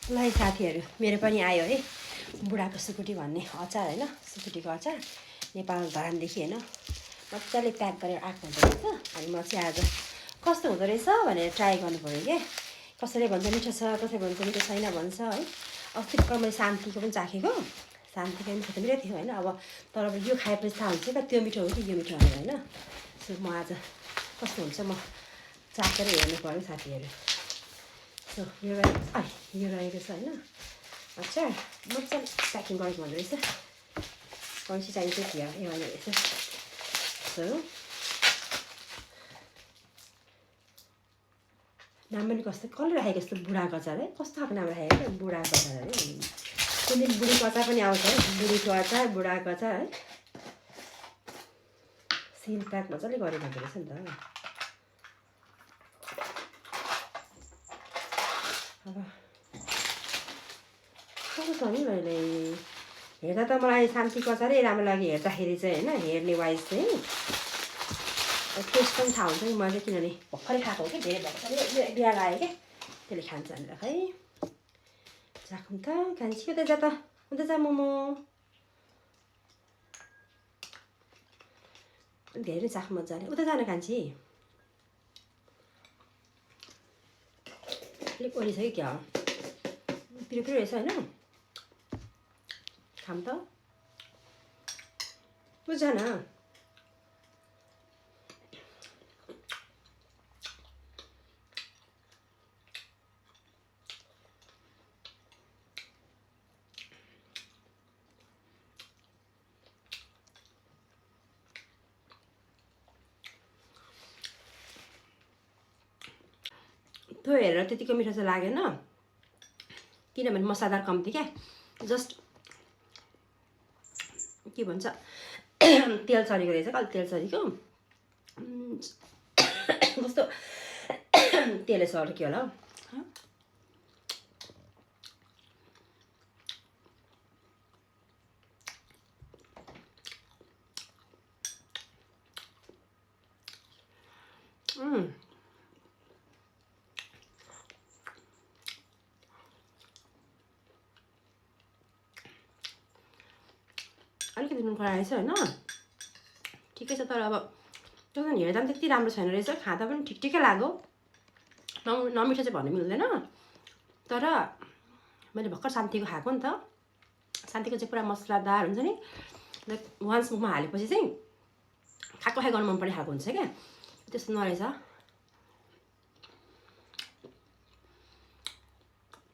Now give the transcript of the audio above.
ल साथीहरू मेरो पनि आयो है बुढाको सुकुटी भन्ने अचार होइन सुकुटीको अचार नेपाल धरानदेखि होइन मजाले प्याक गरेर आएको हुँदो रहेछ अनि म चाहिँ आज कस्तो हुँदो रहेछ भनेर ट्राई गर्नु पऱ्यो क्या कसैले भन्छ मिठो छ कसैले भन्छ मिठो छैन भन्छ है अस्ति भर्खर मैले शान्तिको पनि चाखेको शान्तिको मिठो त मिठो थियो होइन अब तर अब यो खाएपछि थाहा हुन्छ क्या त्यो मिठो हो कि यो मिठो भनेर होइन सो म आज कस्तो हुन्छ म चाखेर हेर्नु पऱ्यो साथीहरू सो यो रहेको छ होइन अचार मजाले प्याकिङ गरेको हुँदो रहेछ कन्सिस्टेन्सी चाहिँ थियो यो भने रहेछ सो नाम पनि कस्तो कसले राखेको यस्तो बुढाको अचार है कस्तो खालको नाम राखेको क्या बुढाको अचार है कुन दिन बुढीको अचार पनि आउँछ है बुढीको अचार बुढाको अचार है सिल प्याक मजाले गरेको हुँदो रहेछ नि त अब कस्तो छ नि मैले हेर्दा त मलाई शान्तिको अचारै राम्रो लाग्यो हेर्दाखेरि चाहिँ होइन हेर्ने वाइज चाहिँ टेस्ट पनि थाहा हुन्छ नि मैले किनभने भर्खरै खाएको हो कि धेरै भर्खरै बिहा लाग्यो क्या त्यसले खान्छ भनेर खै चाखौँ त खान्छ उता जा त उता जा मोमो धेरै चाख मजाले उता जान खान्छी अलिक ओरिसक्यो क्या हो पिरो पिरो रहेछ होइन खाऊँ त बुझ न त्यो हेरेर त्यतिको मिठो चाहिँ लागेन किनभने मसाला कम्ती क्या जस्ट के भन्छ तेल सरीको रहेछ कति तेल सरीको कस्तो तेलले सर्क्यो होला हौ अलिकति नुन खराएछ होइन ठिकै छ तर अब त्यो हेर्दा पनि त्यति राम्रो छैन रहेछ खाँदा पनि ठिक ठिकै लाग्यो नमिठो चाहिँ भन्नु मिल्दैन तर मैले भर्खर शान्तिको खाएको नि त शान्तिको चाहिँ पुरा मसलादार हुन्छ नि लाइक वान्स मुखमा हालेपछि चाहिँ खाएको खाइ गर्नु मन परि खाएको हुन्छ क्या त्यस्तो नरहेछ